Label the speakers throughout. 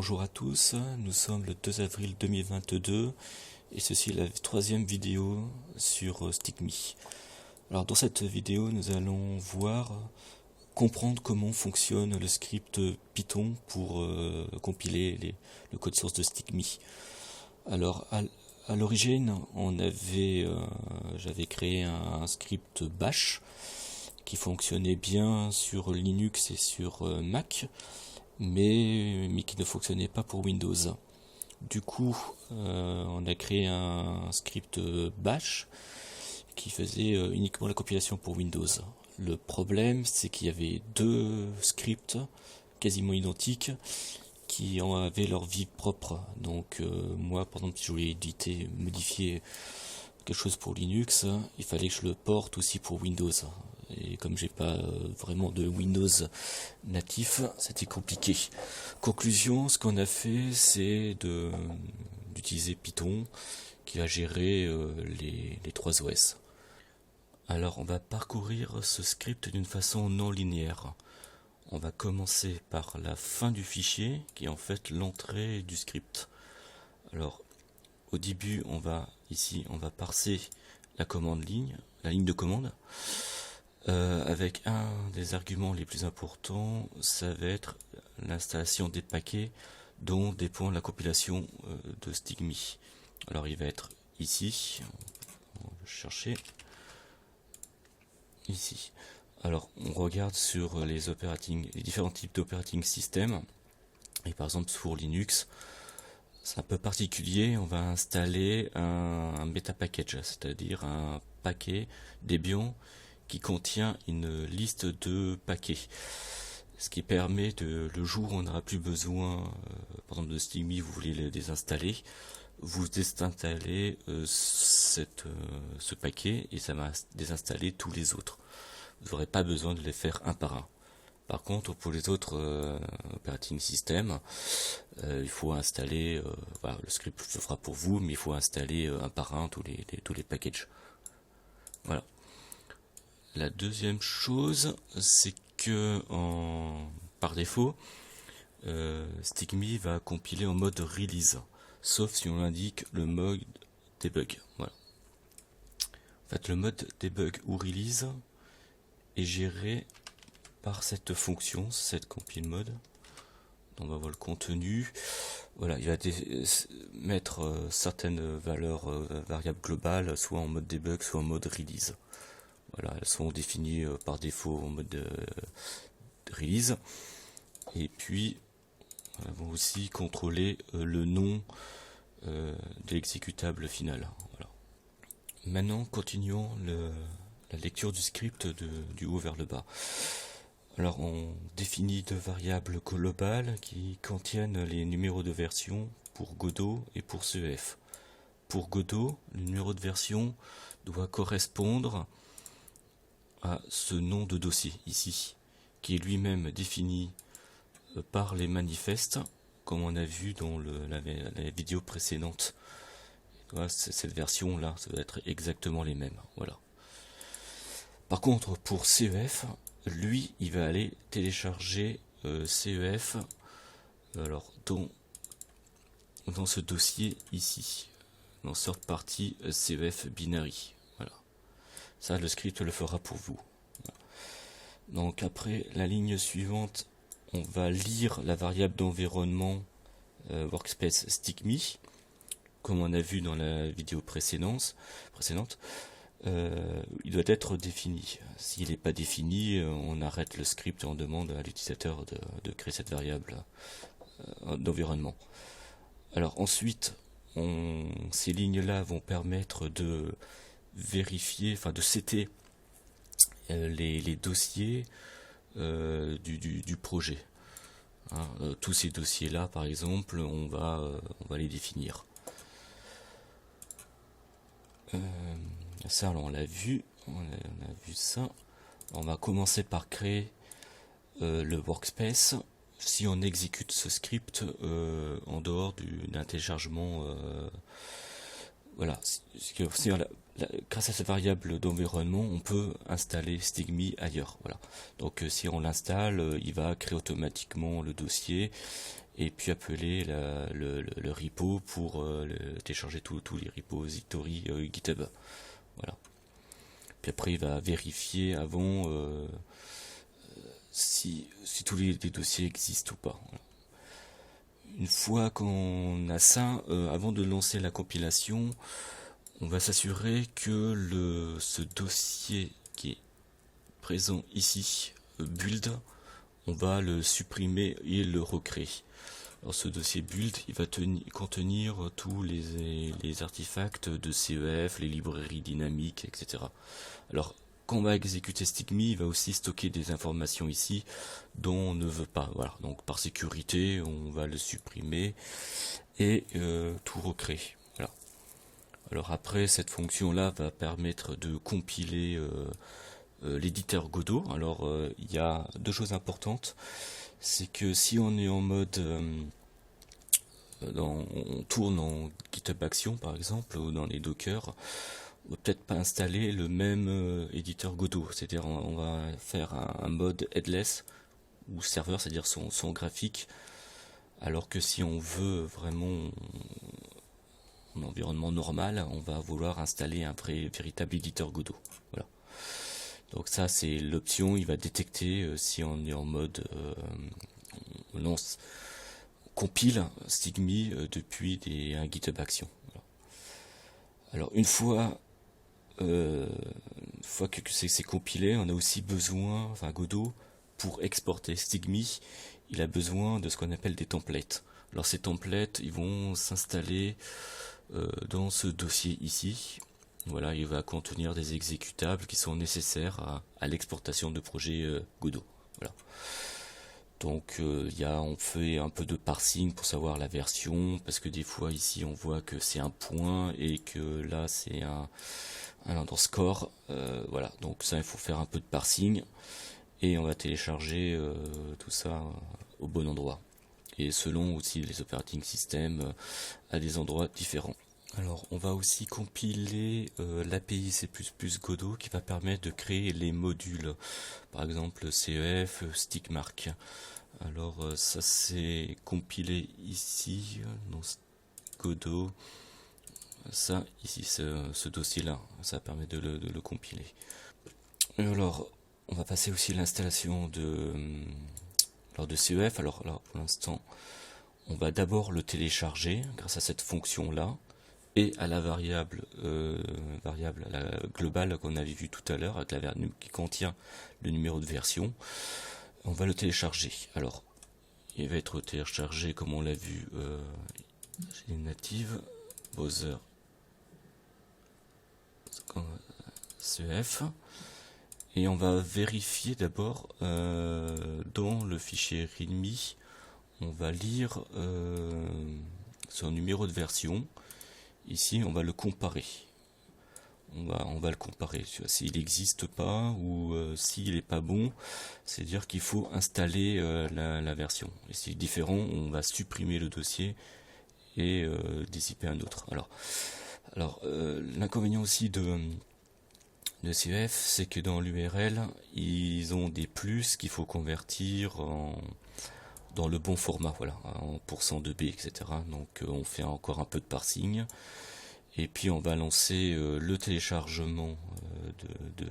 Speaker 1: Bonjour à tous, nous sommes le 2 avril 2022 et ceci est la troisième vidéo sur StickMe. Alors dans cette vidéo nous allons comprendre comment fonctionne le script Python pour compiler le code source de StickMe. Alors à l'origine j'avais créé un script bash qui fonctionnait bien sur Linux et sur Mac, mais qui ne fonctionnait pas pour Windows. Du coup, on a créé un script bash qui faisait uniquement la compilation pour Windows. Le problème, c'est qu'il y avait deux scripts quasiment identiques qui avaient leur vie propre. Donc moi, par exemple, si je voulais modifier quelque chose pour Linux, il fallait que je le porte aussi pour Windows. Et comme j'ai pas vraiment de Windows natif, c'était compliqué. Conclusion, ce qu'on a fait, c'est d'utiliser Python qui va gérer les trois OS. Alors on va parcourir ce script d'une façon non linéaire. On va commencer par la fin du fichier qui est en fait l'entrée du script. Alors au début on va parser la ligne de commande. Avec un des arguments les plus importants, ça va être l'installation des paquets dont dépend la compilation de StickMe. Alors il va être ici, on va chercher ici. Alors on regarde sur les différents types d'operating system, et par exemple pour Linux, c'est un peu particulier, on va installer un beta package, c'est-à-dire un paquet Debian qui contient une liste de paquets, ce qui permet le jour où on n'aura plus besoin, par exemple de StickMe, vous voulez le désinstaller, vous désinstallez ce paquet et ça va désinstaller tous les autres. Vous n'aurez pas besoin de les faire un par un. Par contre, pour les autres operating systems, il faut installer, le script le fera pour vous, mais il faut installer un par un tous les packages. Voilà. La deuxième chose, c'est que par défaut, StickMe va compiler en mode release, sauf si on indique le mode debug. Voilà. En fait, le mode debug ou release est géré par cette fonction, cette compile mode. On va voir le contenu. Voilà, il va mettre certaines valeurs variables globales, soit en mode debug, soit en mode release. Voilà, elles sont définies par défaut en mode release. Et puis, elles vont aussi contrôler le nom de l'exécutable final. Voilà. Maintenant, continuons la lecture du script du haut vers le bas. Alors, on définit deux variables globales qui contiennent les numéros de version pour Godot et pour CEF. Pour Godot, le numéro de version doit correspondre à ce nom de dossier ici, qui est lui-même défini par les manifestes, comme on a vu dans la vidéo précédente. Voilà, cette version là, ça va être exactement les mêmes. Voilà. Par contre, pour CEF, lui, il va aller télécharger CEF, alors dans ce dossier ici, dans cette partie CEF binary. Voilà. Ça, le script le fera pour vous. Donc après, la ligne suivante, on va lire la variable d'environnement workspace StickMe, comme on a vu dans la vidéo précédente. Il doit être défini. S'il n'est pas défini, on arrête le script et on demande à l'utilisateur de créer cette variable d'environnement. Alors ensuite, ces lignes-là vont permettre de vérifier, de setter les dossiers du projet. Tous ces dossiers-là, par exemple, on va les définir. Ça, alors, on l'a vu, on a vu ça. On va commencer par créer le workspace. Si on exécute ce script en dehors d'un téléchargement, voilà. Grâce à cette variable d'environnement, on peut installer StickMe ailleurs. Voilà. Donc si on l'installe, il va créer automatiquement le dossier et puis appeler le repo pour télécharger tous les repositories GitHub. Voilà. Puis après, il va vérifier avant si tous les dossiers existent ou pas. Voilà. Une fois qu'on a ça, avant de lancer la compilation, on va s'assurer que ce dossier qui est présent ici, build, on va le supprimer et le recréer. Alors ce dossier build, il va contenir tous les artefacts de CEF, les librairies dynamiques, etc. Alors quand on va exécuter Stigmi, il va aussi stocker des informations ici dont on ne veut pas. Voilà. Donc par sécurité, on va le supprimer et tout recréer. Voilà. Alors après, cette fonction-là va permettre de compiler l'éditeur Godot. Alors il y a deux choses importantes. C'est que si on est en mode on tourne en GitHub Action par exemple, ou dans les Docker, on va peut-être pas installer le même éditeur Godot. C'est-à-dire on va faire un mode headless ou serveur, c'est-à-dire son graphique, alors que si on veut vraiment un environnement normal, on va vouloir installer un véritable éditeur Godot. Voilà. Donc ça c'est l'option, il va détecter si on est en mode on compile Stigmi depuis un GitHub Action. Voilà. Alors une fois que c'est compilé, on a aussi besoin, enfin Godot, pour exporter Stigmi, il a besoin de ce qu'on appelle des templates. Alors ces templates, ils vont s'installer dans ce dossier ici. Voilà, il va contenir des exécutables qui sont nécessaires à l'exportation de projets Godot. Voilà. Donc on fait un peu de parsing pour savoir la version, parce que des fois ici on voit que c'est un point et que là c'est un underscore. Voilà, donc ça il faut faire un peu de parsing et on va télécharger tout ça au bon endroit. Et selon aussi les operating systems à des endroits différents. Alors on va aussi compiler l'API C++ Godot qui va permettre de créer les modules, par exemple CEF, Stickmark. Alors ça c'est compilé ici dans Godot, ça ici ce dossier là, ça permet de le compiler. Et alors on va passer aussi à l'installation de CEF. Alors là pour l'instant on va d'abord le télécharger grâce à cette fonction là et à la variable globale qu'on avait vu tout à l'heure, avec la variable qui contient le numéro de version. On va le télécharger. Alors, il va être téléchargé comme on l'a vu chez Native, Browser CEF. Et on va vérifier d'abord dans le fichier README, on va lire son numéro de version. Ici, on va le comparer. On va le comparer. S'il n'existe pas ou s'il n'est pas bon, c'est-à-dire qu'il faut installer la version. Et s'il est différent, on va supprimer le dossier et dissiper un autre. Alors l'inconvénient aussi de CEF, c'est que dans l'URL, ils ont des plus qu'il faut convertir dans le bon format, voilà, en %2b, etc. Donc on fait encore un peu de parsing. Et puis on va lancer le téléchargement de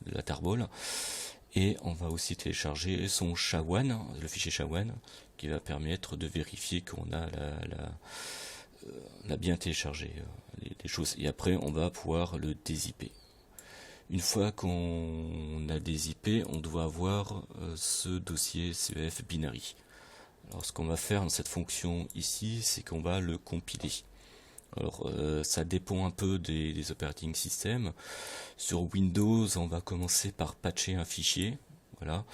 Speaker 1: la tarball. Et on va aussi télécharger son SHA-1, le fichier SHA-1, qui va permettre de vérifier qu'on a bien téléchargé les choses. Et après on va pouvoir le dézipper. Une fois qu'on a dézippé, on doit avoir ce dossier CEF binary. Alors ce qu'on va faire dans cette fonction ici, c'est qu'on va le compiler. Alors ça dépend un peu des operating systems. Sur Windows, on va commencer par patcher un fichier, voilà,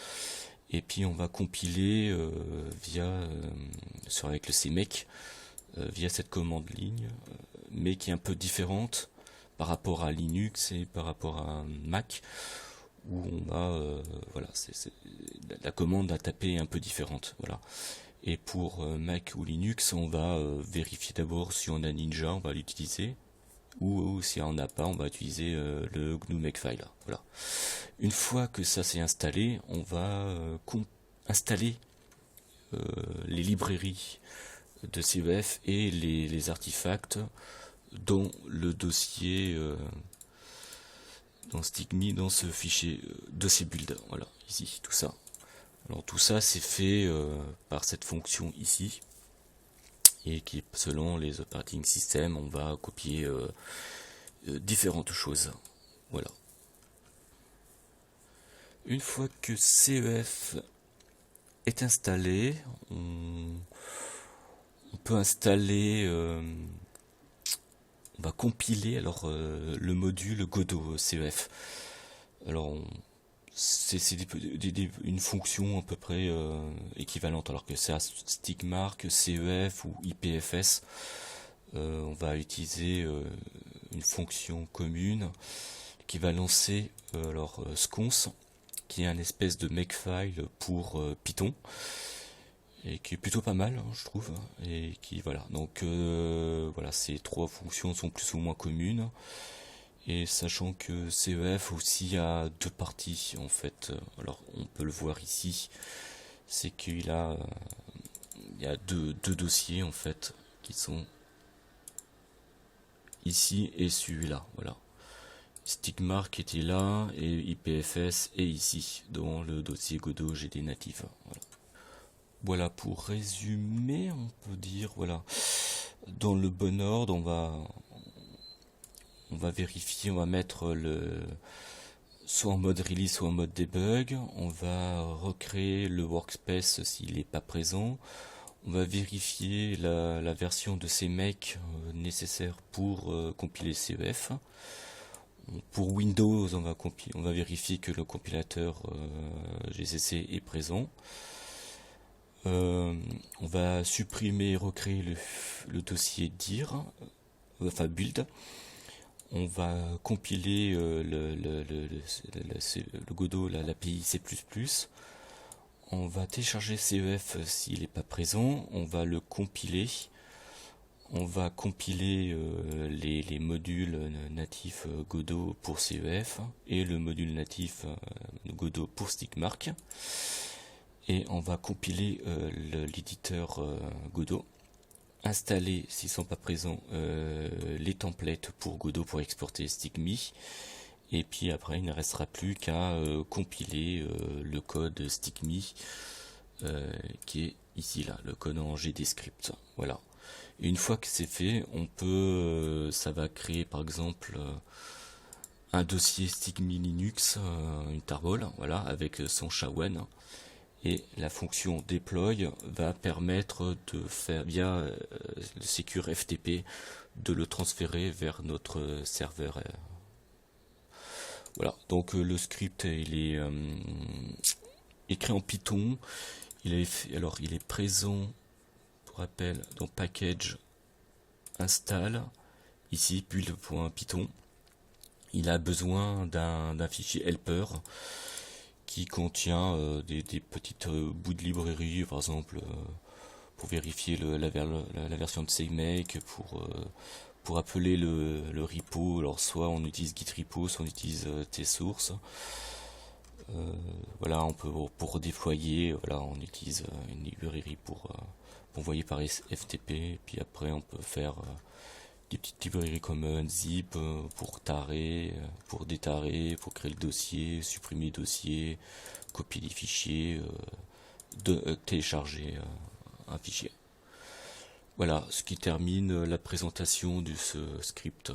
Speaker 1: et puis on va compiler avec le CMake via cette commande ligne, mais qui est un peu différente par rapport à Linux et par rapport à Mac, où on va la commande à taper est un peu différente, voilà. Et pour Mac ou Linux, on va vérifier d'abord si on a Ninja, on va l'utiliser, ou si on n'a pas, on va utiliser le GNU Makefile. Voilà. Une fois que ça s'est installé, on va installer les librairies de CEF et les artefacts dans le dossier dans StickMe, dans ce fichier dossier build. Voilà, ici, tout ça. Alors tout ça c'est fait par cette fonction ici, et qui selon les operating systems on va copier différentes choses. Voilà. Une fois que CEF est installé, on peut installer, on va compiler alors le module Godot CEF. Alors c'est une fonction à peu près équivalente, alors que c'est StickMark, CEF ou IPFS. On va utiliser une fonction commune qui va lancer sconce, qui est un espèce de makefile pour Python, et qui est plutôt pas mal, hein, je trouve. Et qui voilà, donc voilà, ces trois fonctions sont plus ou moins communes. Et sachant que CEF aussi a deux parties en fait, alors on peut le voir ici, c'est qu'il a, il y a deux dossiers en fait qui sont ici et celui-là, voilà. StickMark était là et IPFS est ici dans le dossier Godot GD natif. Voilà. Voilà, pour résumer, on peut dire, voilà, dans le bon ordre, on va vérifier, on va mettre soit en mode release, soit en mode debug. On va recréer le workspace s'il n'est pas présent. On va vérifier la version de ces makes nécessaire pour compiler CEF. Pour Windows, on va vérifier que le compilateur GCC est présent. On va supprimer et recréer le dossier dir, enfin build. On va compiler le Godot, l'API C++. On va télécharger CEF s'il n'est pas présent. On va le compiler. On va compiler les modules natifs Godot pour CEF et le module natif Godot pour StickMark. Et on va compiler l'éditeur Godot. Installer, s'ils ne sont pas présents, les templates pour Godot pour exporter StickMe. Et puis après, il ne restera plus qu'à compiler le code StickMe qui est ici, là, le code en GDScript. Voilà. Et une fois que c'est fait, on peut, ça va créer par exemple un dossier StickMe Linux, une tarball, voilà, avec son SHA-1. Et la fonction deploy va permettre de faire via le secure FTP de le transférer vers notre serveur. Voilà, donc le script il est écrit en Python. Il est présent, pour rappel, dans package install ici build.python. Il a besoin d'un fichier helper qui contient des petites bouts de librairie, par exemple pour vérifier la version de CMake, pour appeler le repo. Alors soit on utilise git repo, soit on utilise tsource. Voilà, on peut pour déployer, voilà, on utilise une librairie pour envoyer par FTP. Et puis après on peut faire des petites librairies comme unzip pour tarer, pour détarer, pour créer le dossier, supprimer le dossier, copier des fichiers, télécharger un fichier. Voilà, ce qui termine la présentation de ce script.